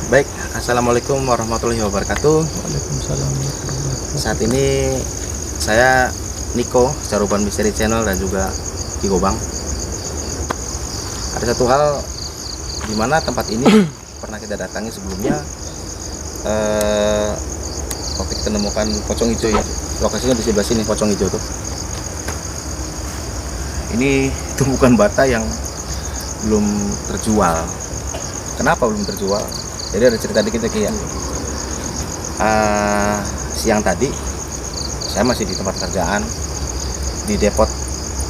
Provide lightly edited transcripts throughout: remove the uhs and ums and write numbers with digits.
Baik, Assalamualaikum warahmatullahi wabarakatuh. Waalaikumsalam warahmatullahi wabarakatuh. Saat ini saya Niko, Caruban Misteri Channel dan juga Ki Gobang. Ada satu hal di mana tempat ini pernah kita datangi sebelumnya. Waktu kita menemukan pocong hijau ya, lokasinya di sebelah sini, pocong hijau tuh. Ini tumpukan bata yang belum terjual. Kenapa belum terjual? Jadi ada cerita dikit ya. Siang tadi saya masih di tempat kerjaan di depot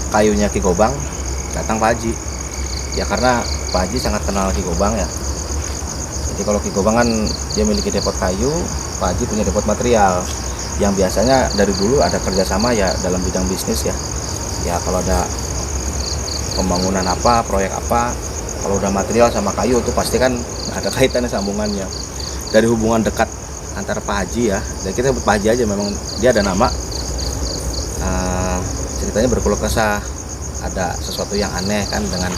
kayunya Ki Gobang, datang Pak Haji. Ya karena Pak Haji sangat kenal Ki Gobang ya. Jadi kalau Ki Gobang kan dia memiliki depot kayu, Pak Haji punya depot material. Yang biasanya dari dulu ada kerjasama ya dalam bidang bisnis ya. Ya kalau ada pembangunan apa, proyek apa, kalau udah material sama kayu itu pasti kan ada kaitannya, sambungannya. Dari hubungan dekat antara Pak Haji ya, dan kita sebut Pak Haji aja, memang dia ada nama. Ceritanya berkeluh kesah, ada sesuatu yang aneh kan dengan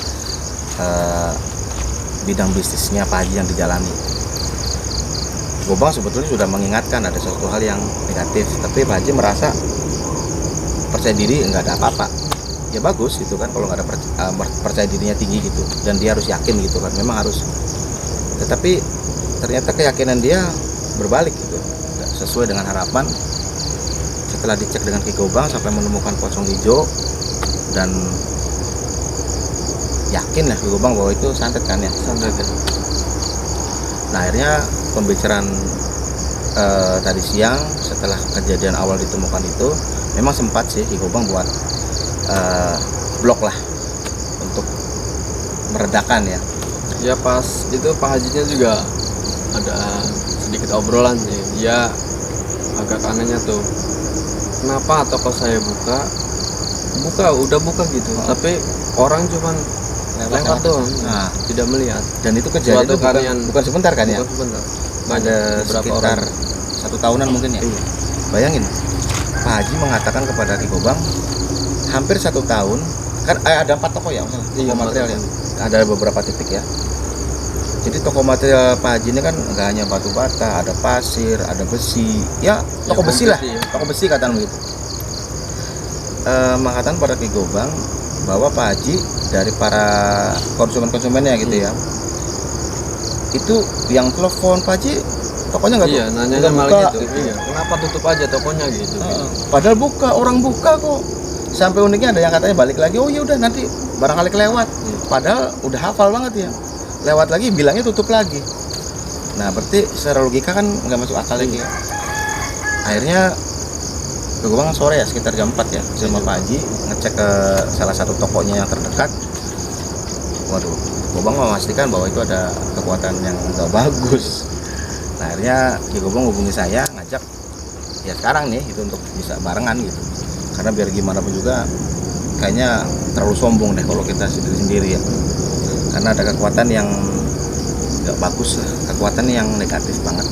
bidang bisnisnya Pak Haji yang dijalani. Gobang sebetulnya sudah mengingatkan ada sesuatu hal yang negatif, tapi Pak Haji merasa percaya diri, nggak ada apa-apa. Ya bagus gitu kan, kalau nggak ada percaya dirinya tinggi gitu, dan dia harus yakin gitu kan, memang harus. Tetapi ternyata keyakinan dia berbalik gitu, nggak sesuai dengan harapan. Setelah dicek dengan Ki Gobang sampai menemukan pocong hijau, dan yakin lah Ki Gobang bahwa itu santet kan ya, santet ya. Nah akhirnya pembicaraan tadi siang setelah kejadian awal ditemukan itu, memang sempat sih Ki Gobang buat blog lah untuk meredakan ya. Ya pas itu Pak Hajinya juga ada sedikit obrolan sih. Dia agak anehnya tuh, kenapa toko saya udah buka gitu, tapi orang cuman lewat doang, tidak melihat. Dan itu kejadian itu bukan sebentar kan ya? Bukan sebentar. Ada sekitar orang. 1 tahunan mungkin ya. Iya. Bayangin, Pak Haji mengatakan kepada Ki Gobang, hampir 1 tahun kan ada 4 toko ya, toko material ya. Ada beberapa titik ya. Jadi toko material Pak Haji ini kan nggak hanya batu bata, ada pasir, ada besi, ya toko besi lah, toko besi katakan begitu. Mengatakan pada Ki Gobang bahwa Pak Haji dari para konsumennya gitu ya, itu yang telepon Pak Haji tokonya nggak buka. Nanya malah gitu. Iya. Kenapa tutup aja tokonya gitu? Padahal buka, orang buka kok. Sampai uniknya ada yang katanya balik lagi, oh ya udah nanti barangkali kelewat. Padahal udah hafal banget ya, lewat lagi bilangnya tutup lagi. Nah berarti secara logika kan nggak masuk akal lagi ya. Akhirnya Ki Gobang sore ya, sekitar jam 4 ya, sama Pak Haji ngecek ke salah satu tokonya yang terdekat. Waduh, Gobang memastikan bahwa itu ada kekuatan yang nggak bagus. Nah akhirnya Ki Gobang hubungi saya, ngajak ya sekarang nih itu untuk bisa barengan gitu. Karena biar gimana pun juga kayaknya terlalu sombong deh kalau kita sendiri-sendiri ya. Karena ada kekuatan yang nggak bagus lah, kekuatan yang negatif banget.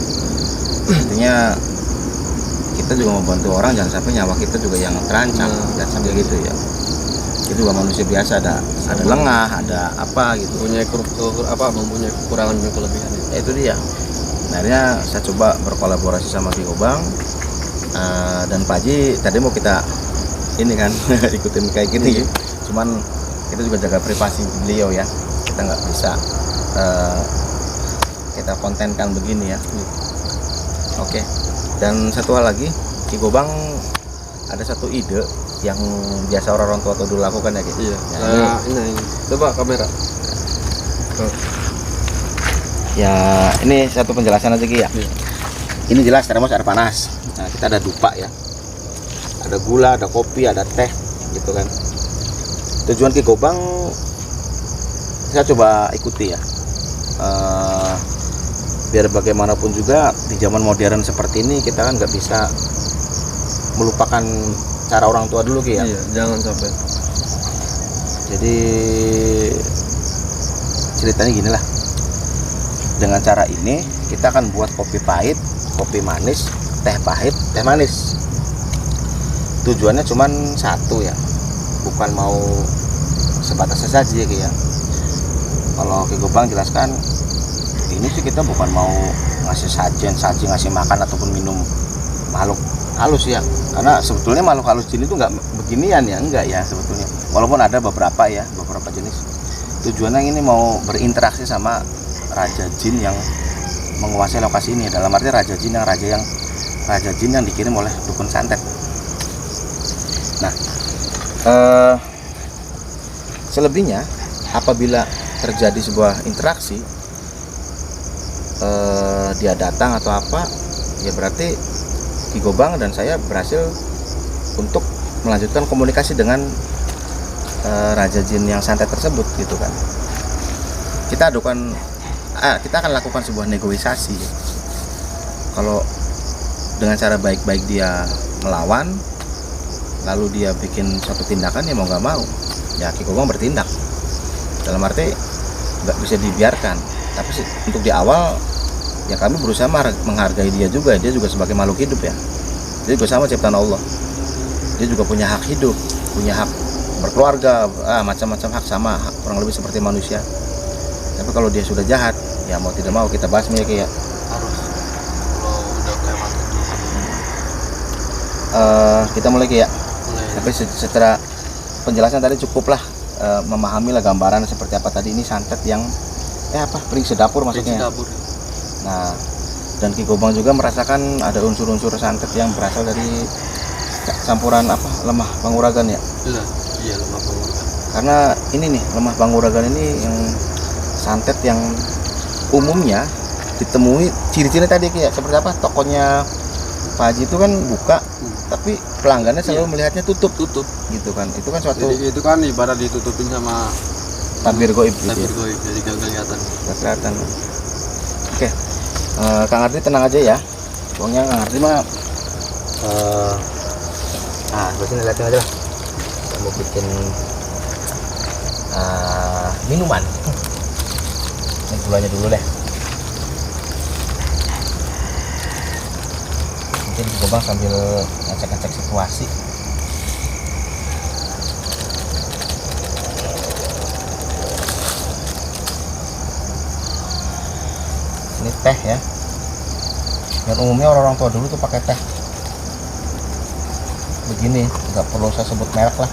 Artinya kita juga membantu orang, jangan sampai nyawa kita juga yang terancam, dan sampai gitu ya. Itu juga manusia biasa, ada lengah, ada apa gitu. Mempunyai kekurangan dan kelebihan. Itu dia. Nah, akhirnya saya coba berkolaborasi sama Ki Gobang, dan Pak Haji tadi mau kita ini kan ikutin kayak gini. Cuman kita juga jaga privasi beliau ya, kita nggak bisa kita kontenkan begini ya. Oke. Dan satu hal lagi, Ki Gobang ada satu ide yang biasa orang tua dulu lakukan ya gitu. Iya. Nah, ini coba kamera. Ya ini satu penjelasan aja Ki ya. Ini jelas termos air panas. Nah kita ada dupa ya, ada gula, ada kopi, ada teh gitu kan. Tujuan Ki Gobang saya coba ikuti ya, biar bagaimanapun juga di zaman modern seperti ini kita kan nggak bisa melupakan cara orang tua dulu Ki ya. Iya, jangan sampai. Jadi ceritanya gini lah, dengan cara ini kita akan buat kopi pahit, kopi manis, teh pahit, teh manis. Tujuannya cuman satu ya, bukan mau sebatas sesaji ya. Kalau Ki Gobang jelaskan ini sih kita bukan mau ngasih saji ngasih makan ataupun minum makhluk halus ya, karena sebetulnya makhluk halus jin itu nggak beginian ya, enggak ya sebetulnya, walaupun ada beberapa jenis. Tujuannya ini mau berinteraksi sama raja jin yang menguasai lokasi ini, dalam arti raja jin yang dikirim oleh dukun santet. Nah, selebihnya apabila terjadi sebuah interaksi, dia datang atau apa, ya berarti Ki Gobang dan saya berhasil untuk melanjutkan komunikasi dengan raja jin yang santet tersebut gitu kan. Kita akan lakukan sebuah negosiasi. Kalau dengan cara baik-baik dia melawan, lalu dia bikin suatu tindakan, ya mau nggak mau ya Ki Gobang bertindak. Dalam arti nggak bisa dibiarkan. Tapi untuk di awal ya kami berusaha menghargai dia juga sebagai makhluk hidup ya. Dia juga sama ciptaan Allah. Dia juga punya hak hidup, punya hak berkeluarga, macam-macam hak sama, kurang lebih seperti manusia. Tapi kalau dia sudah jahat, ya mau tidak mau kita basmi ya kayak. Harus. Kalau udah kelewat itu. Kita mulai kayak. Tapi setelah penjelasan tadi cukuplah memahami lah gambaran seperti apa tadi ini santet yang peringsi dapur maksudnya. Nah, dan Ki Gobang juga merasakan ada unsur-unsur santet yang berasal dari campuran lemah Panguragan ya. Iya, lemah Panguragan. Karena ini nih lemah Panguragan ini yang santet yang umumnya ditemui ciri-cirinya tadi kayak seperti apa, tokonya Pak Haji itu kan buka, tapi pelanggannya selalu melihatnya tutup gitu kan. Itu kan suatu, jadi itu kan ibarat ditutupin sama tabir goib gitu. Tabir goib, jadi gak kelihatan. Oke. Kang Ardi tenang aja ya. Pokoknya Kang Ardi mah sini liatin aja lah. Kita mau bikin minuman. Ini gulanya dulu deh. Mungkin Ki Gobang sambil ngecek-ngecek situasi. Ini teh ya. Yang umumnya orang tua dulu tuh pakai teh begini, nggak perlu saya sebut merek lah.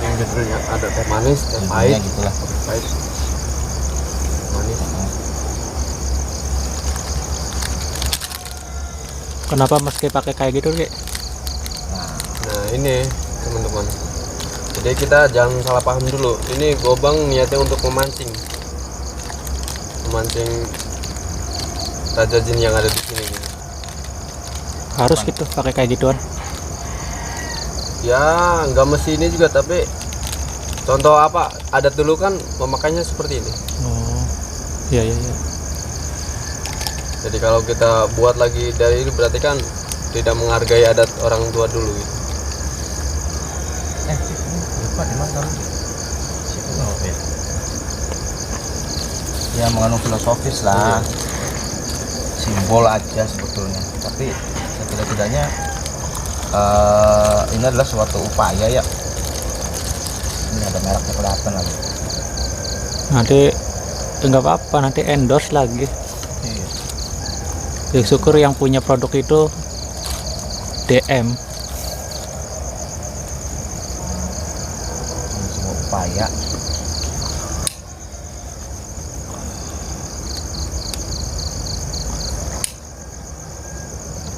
Yang judulnya ada teh manis, teh pahit gitulah. Pahit. Manis. Kenapa meski pakai kayak gitu, Ki? Nah ini teman-teman, jadi kita jangan salah paham dulu. Ini Gobang niatnya untuk memancing raja jin yang ada di sini gitu. Harus gitu pakai kayak gituan. Ya nggak mesti ini juga, tapi contoh adat dulu kan memakainya seperti ini. Oh, iya. Jadi kalau kita buat lagi dari ini berarti kan tidak menghargai adat orang tua dulu gitu. Lupa di mana ya? Ya mengandung filosofis lah, simbol aja sebetulnya. Tapi setidak-tidaknya ini adalah suatu upaya ya. Ini ada mereknya kelihatan lagi. Nanti nggak apa-apa, nanti endorse lagi. Iya. Ya, syukur yang punya produk itu DM. Ini semua upaya.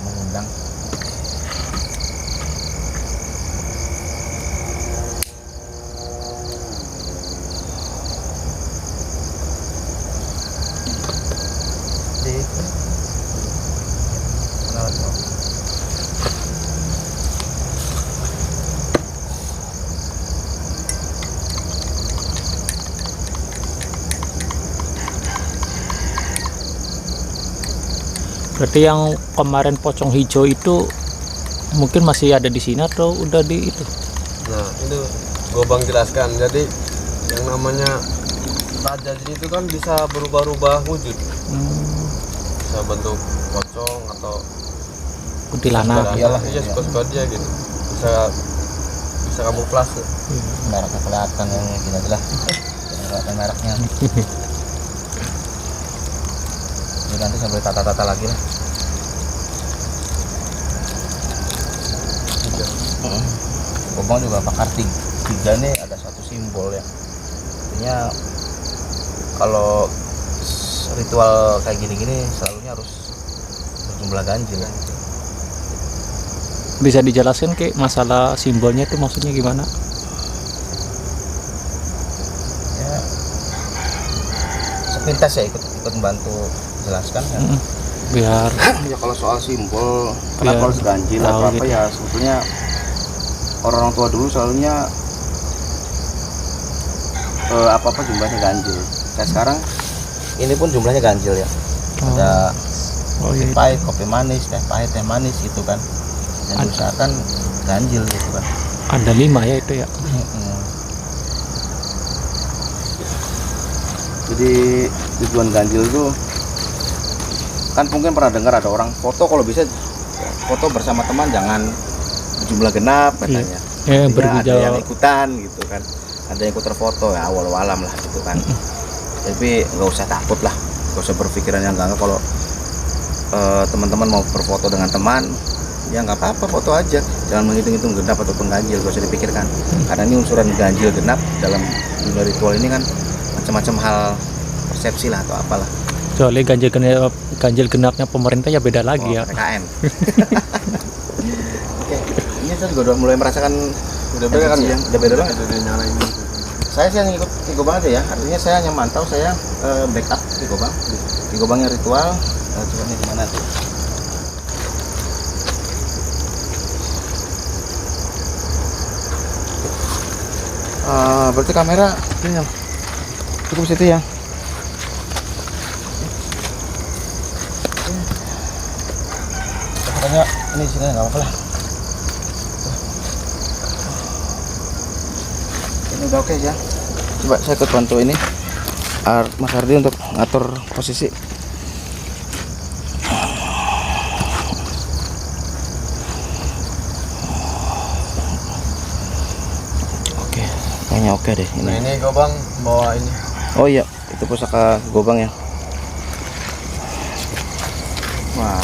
Mengundang. Berarti yang kemarin pocong hijau itu mungkin masih ada di sini atau udah di itu? Nah itu Gobang jelaskan. Jadi yang namanya raja jin itu kan bisa berubah-ubah wujud. Bisa bentuk pocong atau Kuntilanak. Iyalah, iya, suka-suka dia gitu. Bisa kamuflase. Mereknya kelihatan yang gini aja lah. Kelihatan mereknya. nanti saya boleh tata-tata lagi lah. Gobang juga pakar tiga nih, ada satu simbol ya. Artinya kalau ritual kayak gini-gini selalunya harus berjumlah ganjil. Bisa dijelaskan Ki masalah simbolnya itu maksudnya gimana? Ya, sepintas ya ikut membantu jelaskan kan. Biar Ya kalau soal simbol Biar kenapa harus ganjil tahu atau apa gitu. ya, sebetulnya orang tua dulu selalunya apa-apa jumlahnya ganjil. Kayak sekarang ini pun jumlahnya ganjil ya. Ada iya. pahit, kopi manis, teh pahit, teh manis gitu kan. Yang diusahakan ganjil gitu kan. Ada 5 ya itu ya. Jadi tujuan ganjil tuh kan mungkin pernah dengar ada orang foto, kalau bisa foto bersama teman jangan jumlah genap katanya. Ya, Artinya ada yang bergejala. ikutan gitu kan, ada yang ikut terfoto ya, awal alam lah gitu kan. Tapi nggak usah takut lah, nggak usah berpikiran yang enggak. Kalau teman-teman mau berfoto dengan teman, ya nggak apa-apa, foto aja, jangan menghitung-hitung genap ataupun ganjil, nggak usah dipikirkan. Karena ini unsuran ganjil genap dalam dunia ritual ini kan macam-macam hal persepsi lah atau apalah. Kecuali ganjil genapnya pemerintah ya beda lagi ya. PKN. Oke, ini saya juga udah mulai merasakan Udah beda kan ya? udah beda banget. Udah nyalain gitu. Saya sih yang ikut di Gobang aja ya, artinya saya hanya mantau, saya backup di Gobang. Di Gobangnya ritual, coba nih gimana tuh. Berarti kamera ini cukup situ ya. Katanya ini sini nggak apa-apa lah. Ini udah oke ya. Coba saya ikut bantu ini Mas Ardi untuk ngatur posisi. Oke, kayaknya oke deh Nah ini. ini Gobang bawa ini. Oh iya, itu pusaka Gobang ya. Wah,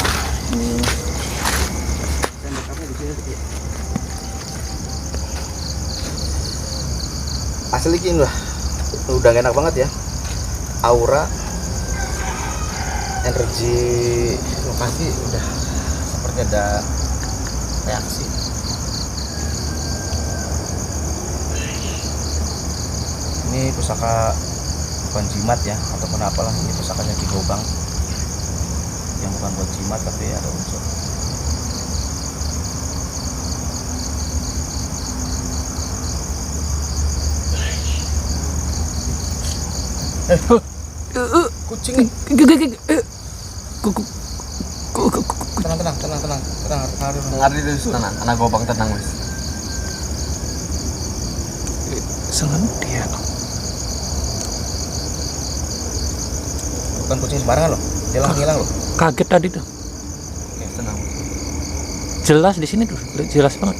ini asli gini lah, udah enak banget ya. Aura, energi lokasi udah seperti ada reaksi. Ini pusaka bukan jimat ya, ataupun apalah, ini pusakanya Ki Gobang yang bukan buat jimat tapi ada unsur. Kucing nih. Tenang. Ngardi dulu tenang, anak Gobang tenang wis. Sangat dia. Bukan kucing sembarangan loh, hilang loh. Kaget tadi tuh. Oke, tenang. Jelas di sini tuh, jelas banget.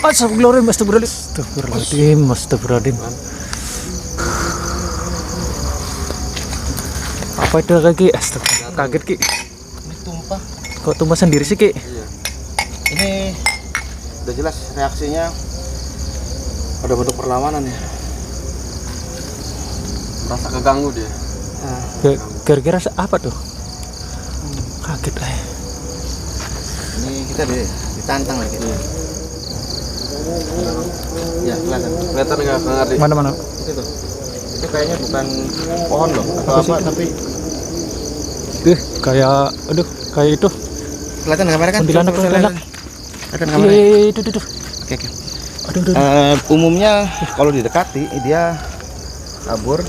Astagfirullahaladzim. Apa itu lagi? Astagfirullah, kaget Ki. Ini tumpah. Kok tumpah sendiri sih Ki? Iya. Ini udah jelas reaksinya ada bentuk perlawanan ya. Merasa keganggu dia. Nah, Gara-gara apa tuh? Kaget lah. ini kita ditantang lagi. Ya kelihatan. Kelihatan nggak Kang Ardi? Mana? Itu tuh. Itu kayaknya bukan pohon loh atau Apa sih apa, itu? tapi Kayak itu. kelihatan kamera kan? Kuntilanak. Kelihatan kamera. Iya, itu. Oke. Aduh. Umumnya kalau didekati dia kabur.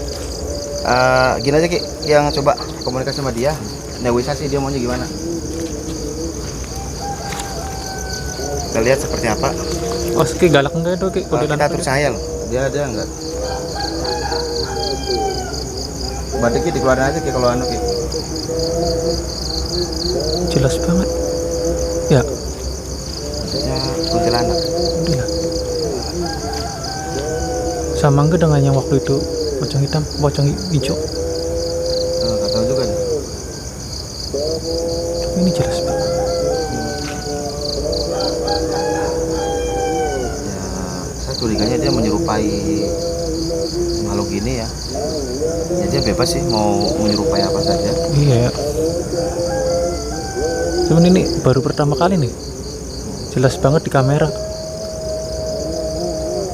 Gini aja Ki, yang coba komunikasi sama dia, negosiasi dia maunya gimana. kita lihat seperti apa. Oh, Ki galak enggak itu Ki? Kita atur cahaya loh. Dia enggak. Batiknya dikeluarin aja Ki kalau anu Ki. Jelas banget. Ya. Maksudnya kuntilanak. Iya. Sama enggak dengan yang waktu itu pocong hitam, pocong hijau? Nggak tahu juga nih. Ini jelas banget. Ya, saya curiganya dia menyerupai makhluk ini ya. Ya dia bebas sih mau menyerupai apa saja. Iya. Cuman ini baru pertama kali nih. Jelas banget di kamera.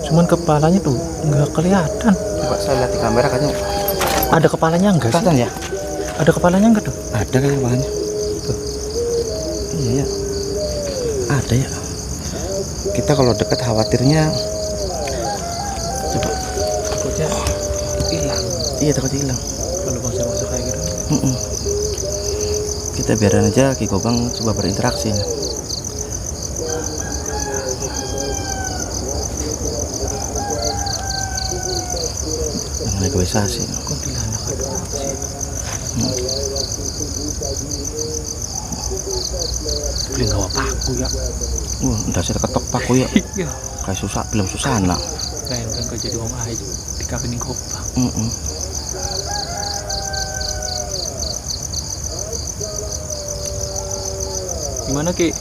Cuman kepalanya tuh nggak kelihatan. Coba saya lihat di kamera kayaknya Ada kepalanya enggak sih? kelihatan ya. Ada kepalanya enggak tuh? Ada kayaknya bahannya. Tuh. Iya ya. Ada ya. Kita kalau dekat khawatirnya coba Takutnya hilang iya takut hilang. kalau bangsa-bangsa kayak gitu. Kita biarin aja Ki Gobang coba berinteraksi. Dengan negosiasi. Kuntilanak ada apa sih? Beli nggak paku ya? Udah saya ketok paku ya. Iya. Kayak susah film Susana. Kayak enggak jadi wong aja dikawinin Gobang. Gimana Ki?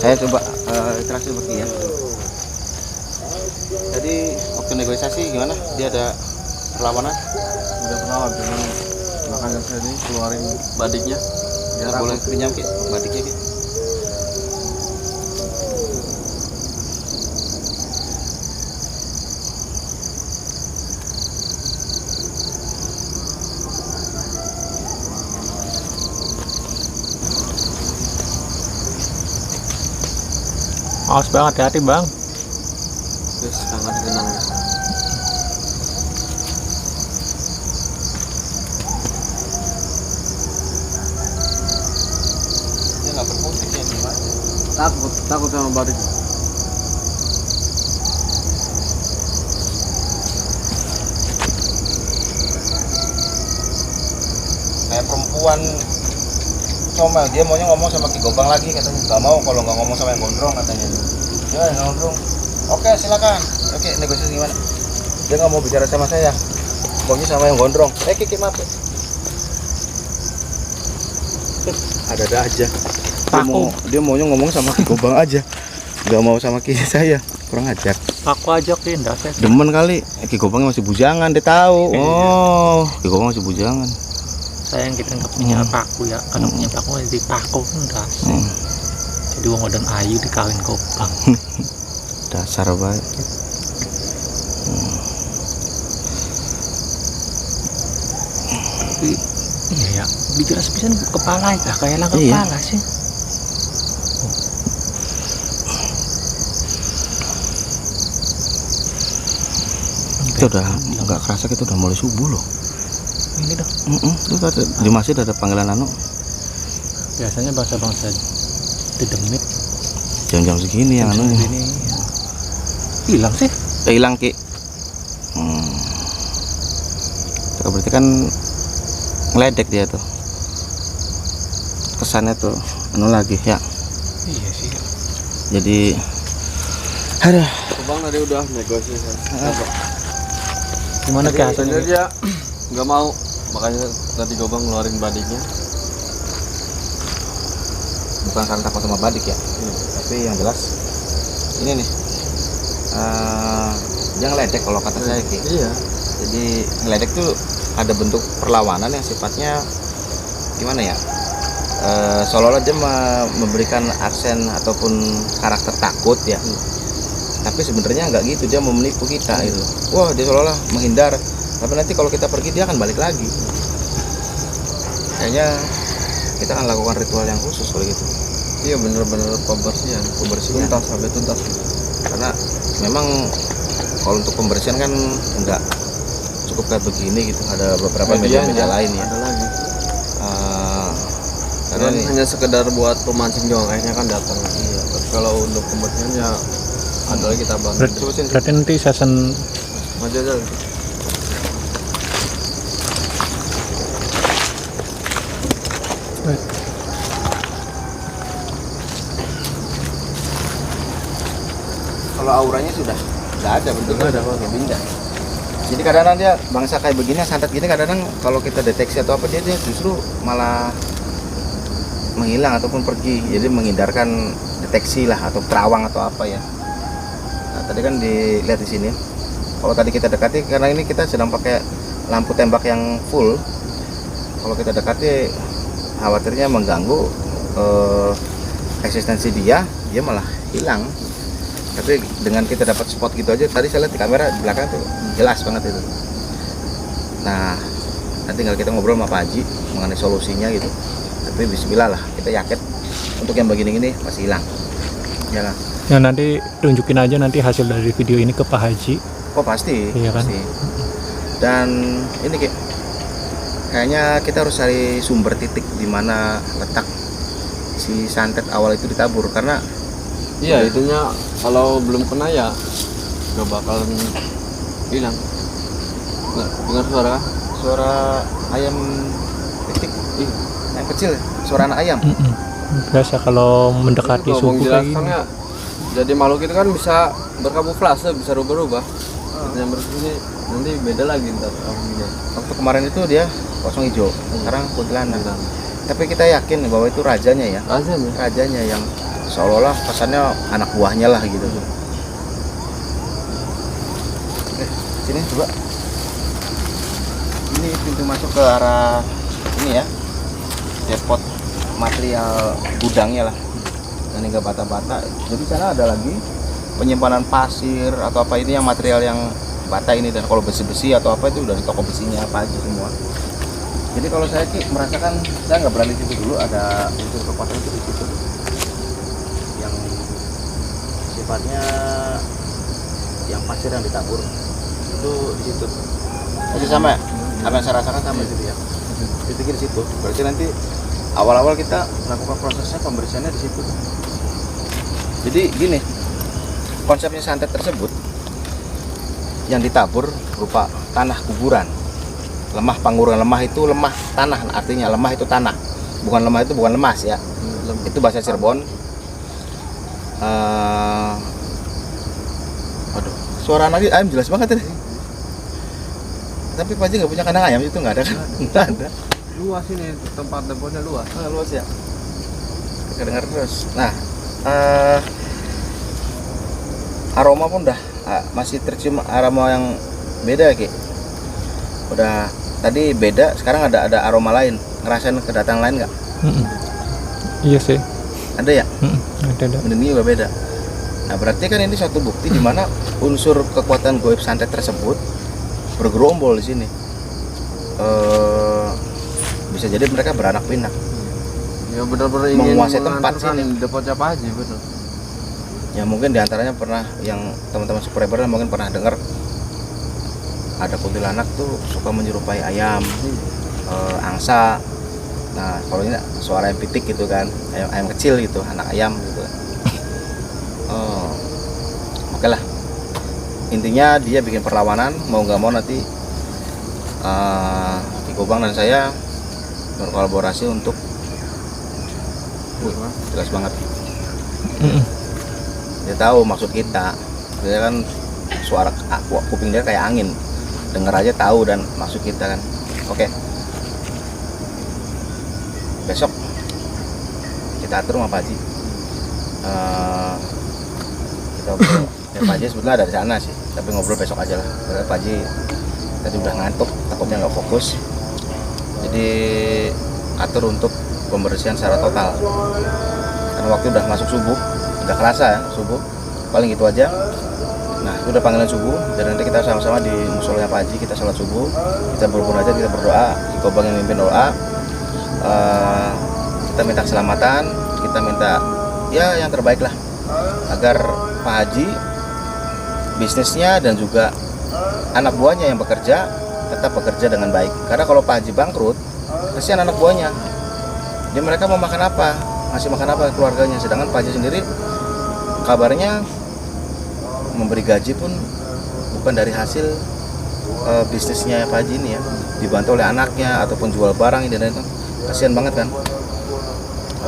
Saya coba interaksi sama Ki ya. Jadi waktu negosiasi gimana? Dia ada perlawanan? Udah penawar cuman makanya saya ini keluarin badiknya. Kita boleh pinjam Ki batiknya Ki. Awas bang, hati-hati bang. Terus sangat dikenang ya. Dia nggak berfungsi ya gimana? Takut sama badik. Kayak perempuan comel, dia maunya ngomong sama Ki Gobang lagi katanya. Nggak mau kalau nggak ngomong sama yang gondrong katanya. Ya yang gondrong. Oke silakan. Oke negosiasi gimana? Dia nggak mau bicara sama saya. Maunya sama yang gondrong. Ki maaf. Ada aja. Dia maunya ngomong sama Ki Gobang aja. Nggak mau sama Ki saya. Kurang ajar. Aku ajak Ki, enggak saya. Demen kali. Ki Gobang masih bujangan, dia tahu. Oh, Ki Gobang masih bujangan. Sayang kita nggak punya paku ya. Kalau punya paku jadi paku enggak. Jadi wong dan ayu dikawin Gobang. Dasar banget. Tapi iya ya, dijelas pisan kepala ya, kayak lang Iya. kepala sih. Kita udah nggak kerasa kita udah mulai subuh loh. Ini dong. Itu tadi di masjid ada panggilan anu Biasanya bangsa-bangsa di demit jam-jam segini yang anu ini hilang sih. hilang Ki. Itu berarti kan ngeledek dia tuh. Kesannya tuh anu lagi ya. Iya sih. Jadi aduh. Gobang tadi udah negosiasi. Gimana Ki hasilnya? Sebenarnya dia nggak mau, makanya tadi Gobang ngeluarin badiknya. Bukan karena takut sama badik ya, tapi yang jelas ini nih dia ngeledek kalau kata saya Ki. Iya. Jadi ngeledek tuh ada bentuk perlawanan yang sifatnya gimana ya, seolah-olah dia memberikan aksen ataupun karakter takut ya. Tapi sebenarnya nggak gitu, dia mau menipu kita gitu. Wah dia seolah-olah menghindar, tapi nanti kalau kita pergi dia akan balik lagi. Kayaknya kita akan lakukan ritual yang khusus kalau gitu. Iya bener-bener pembersihan tuntas sampai tuntas gitu. Karena memang kalau untuk pembersihan kan nggak cukup kayak begini gitu, ada beberapa media-media lain ya. Ada lagi. Karena Hanya sekedar buat pemancing doang, kayaknya kan datang. iya betul. kalau untuk pembersihannya ada lagi kita bantu. Berarti nanti season Maju aja. Kalau auranya sudah nggak ada, bentuknya udah pindah. Jadi kadang-kadang dia bangsa kayak begini, santet gini, kadang-kadang kalau kita deteksi atau apa dia justru malah menghilang ataupun pergi. Jadi menghindarkan deteksi lah atau terawang atau apa ya. Nah, tadi kan dilihat di sini. Kalau tadi kita dekati, karena ini kita sedang pakai lampu tembak yang full. Kalau kita dekati, khawatirnya mengganggu eksistensi dia malah hilang. Tapi dengan kita dapat spot gitu aja, tadi saya lihat di kamera di belakang tuh jelas banget itu. Nah, nanti tinggal kita ngobrol sama Pak Haji mengenai solusinya gitu. Tapi bismillah lah, kita yakin untuk yang begini-gini masih hilang. Ya kan? ya nanti tunjukin aja nanti hasil dari video ini ke Pak Haji. Oh pasti, Iya kan? pasti. Dan ini kayaknya kita harus cari sumber titik di mana letak si santet awal itu ditabur, karena Iya, itunya kalau belum kena ya gak bakalan hilang. Nggak dengar suara? suara ayam titik, yang kecil, suara anak ayam. Biasa kalau mendekati Ngomong subuh kayak gini. jelaskannya, jadi makhluk itu kan bisa berkamuflase, bisa rubah-rubah. Yang bersini nanti beda lagi ntar awalnya. Waktu kemarin itu dia kosong hijau, sekarang kuntilanak. Tapi kita yakin bahwa itu rajanya ya, rajanya yang seolah-olah kesannya anak buahnya lah gitu. Sini coba. Ini pintu masuk ke arah ini ya, depot material gudangnya lah. Dan hingga bata-bata. Jadi sana ada lagi penyimpanan pasir atau apa ini yang material yang bata ini, dan kalau besi-besi atau apa itu dari toko besinya apa aja semua. Jadi kalau saya merasakan, saya nggak berani situ dulu, ada unsur kekuatan itu di situ yang sifatnya yang pasir yang ditabur itu di situ. Masih sama ya? Apa yang saya rasakan sama itu ya. Titiknya di situ. Berarti nanti awal-awal kita melakukan prosesnya pembersihannya di situ. Jadi gini, konsepnya santet tersebut yang ditabur berupa tanah kuburan. Lemah pangguran, lemah itu lemah tanah, artinya lemah itu tanah. Bukan lemah itu bukan lemas ya. Itu bahasa Cirebon. Aduh, suara anak ayam jelas banget tadi. Tapi Pak Haji nggak punya kandang ayam itu, nggak ada kan? Nggak ada. Luas ini, tempat depotnya luas. Luas ya. Kedengar terus. Nah, aroma pun udah masih tercium aroma yang beda Ki. Udah tadi beda, sekarang ada aroma lain. Ngerasain kedatangan lain nggak? Iya sih. Ada ya? Ada. Ini juga beda. Nah berarti kan ini suatu bukti di mana unsur kekuatan goib santet tersebut bergerombol di sini. Bisa jadi mereka beranak pinak. Ya benar-benar ingin menguasai tempat sini. Depotnya Pak Haji, betul. Ya mungkin diantaranya pernah, yang teman-teman subscriber mungkin pernah dengar ada kuntilanak tuh suka menyerupai ayam, angsa. Nah kalau ini suara ayam pitik gitu kan, ayam kecil gitu, anak ayam gitu. Oke lah, intinya dia bikin perlawanan, mau nggak mau nanti Kiko Bang dan saya berkolaborasi untuk jelas banget. Dia tahu maksud kita, dia kan suara kuping dia kayak angin, denger aja tahu dan maksud kita kan. Oke. Besok kita atur sama Pak Haji. Kita ngobrol. Ya, Pak Haji sebetulnya ada di sana sih, tapi ngobrol besok aja lah. Karena Pak Haji tadi udah ngantuk, takutnya nggak fokus. Jadi atur untuk pembersihan secara total. Karena waktu udah masuk subuh, udah kerasa ya subuh. Paling gitu aja. Nah, itu udah panggilan subuh, dan nanti kita sama-sama di musolanya Pak Haji, kita sholat subuh, kita bermunajat, kita berdoa, Kiko Bang yang mimpin doa. Kita minta keselamatan, kita minta ya yang terbaik lah, agar Pak Haji bisnisnya dan juga anak buahnya yang bekerja tetap bekerja dengan baik. Karena kalau Pak Haji bangkrut, kasihan anak buahnya. Jadi mereka mau makan apa, ngasih makan apa keluarganya. Sedangkan Pak Haji sendiri kabarnya memberi gaji pun bukan dari hasil bisnisnya Pak Haji ini ya, dibantu oleh anaknya ataupun jual barang ini dan itu. Kasihan banget kan.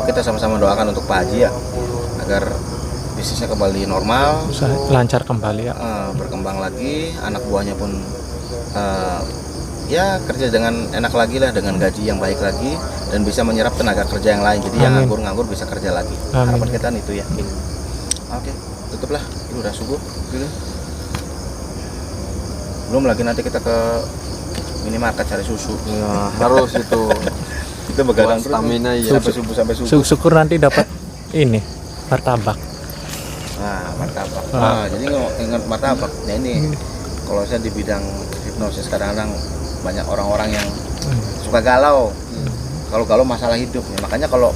Kita sama-sama doakan untuk Pak Haji ya, agar bisnisnya kembali normal, Bisa lancar kembali ya. berkembang lagi, anak buahnya pun ya kerja dengan enak lagi lah, dengan gaji yang baik lagi, dan bisa menyerap tenaga kerja yang lain. Jadi yang Amin. nganggur bisa kerja lagi. Amin. Harapan kita itu ya. Oke, tutuplah. Ini udah subuh. Belum lagi nanti kita ke minimarket cari susu. Ya, harus itu. Kita begadang Buat terus stamina ya. sampai subuh. Syukur nanti dapat ini martabak. Nah, martabak. Ah. Nah, jadi ingat martabak. Nah ini kalau saya di bidang hipnosis kadang-kadang banyak orang-orang yang suka galau. Kalau galau masalah hidup. Makanya kalau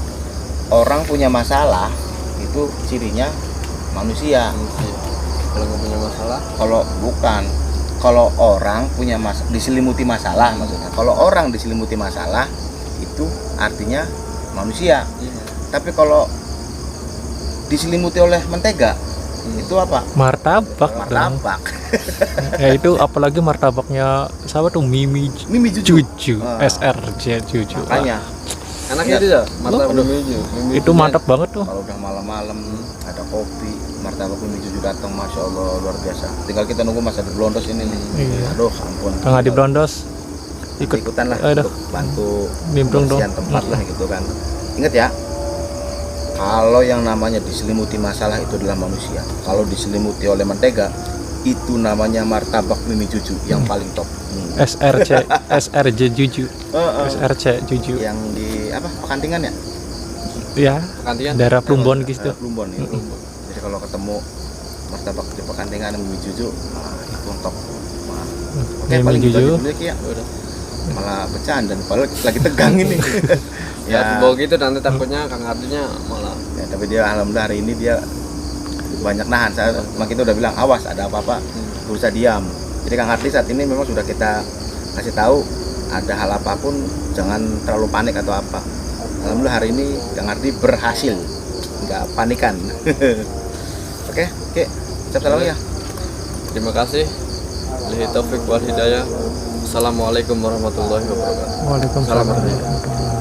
orang punya masalah itu cirinya manusia. Kalau nggak punya masalah, Kalau orang punya diselimuti masalah maksudnya. Kalau orang diselimuti masalah itu artinya manusia. Tapi kalau diselimuti oleh mentega itu apa? Martabak. dong. Martabak. Ya itu apalagi martabaknya siapa tuh Mimi Mimi Juju. Juju, Ah. SRJ Juju. Makanya enak Ya. itu ya. Martabak Aduh. menuju. Itu mantap banget tuh. kalau udah malam-malam ada kopi, martabak Mimi Juju datang, masya Allah luar biasa. Tinggal kita nunggu Mas Adi Blondos ini nih. Iya. Aduh, ampun. Kang Adi Blondos ikut ikutan lah Aduh. untuk bantu Nimbrung dong. kebersihan tempat lah gitu kan. Ingat ya, kalau yang namanya diselimuti masalah itu adalah manusia. Kalau diselimuti oleh mentega itu namanya martabak Mimi Juju yang paling top. SRJ Juju. SRC Juju. Yang di apa? Pekantingan ya? Ya, Kantian. daerah Plumbon gitu. Plumbon ya. Jadi kalau ketemu martabak di Pekantingan Mimi Juju, nah, itu top. Nah, oke, Mimi paling gitu Juju. aja dulu ya, Ki, ya. Malah bercanda, padahal lagi tegang ini. Ya, bawa gitu nanti takutnya Kang Ardinya malah. Ya, tapi dia alhamdulillah hari ini dia banyak nahan. Sama kita udah bilang awas ada apa-apa berusaha diam. Jadi Kang Ardi saat ini memang sudah kita kasih tahu ada hal apapun jangan terlalu panik atau apa. Alhamdulillah hari ini Kang Ardi berhasil, nggak panikan. Oke, ucap salam ya. Terima kasih. Lillahi taufik wal hidayah. Assalamualaikum warahmatullahi wabarakatuh. Waalaikumsalam Salam. warahmatullahi wabarakatuh.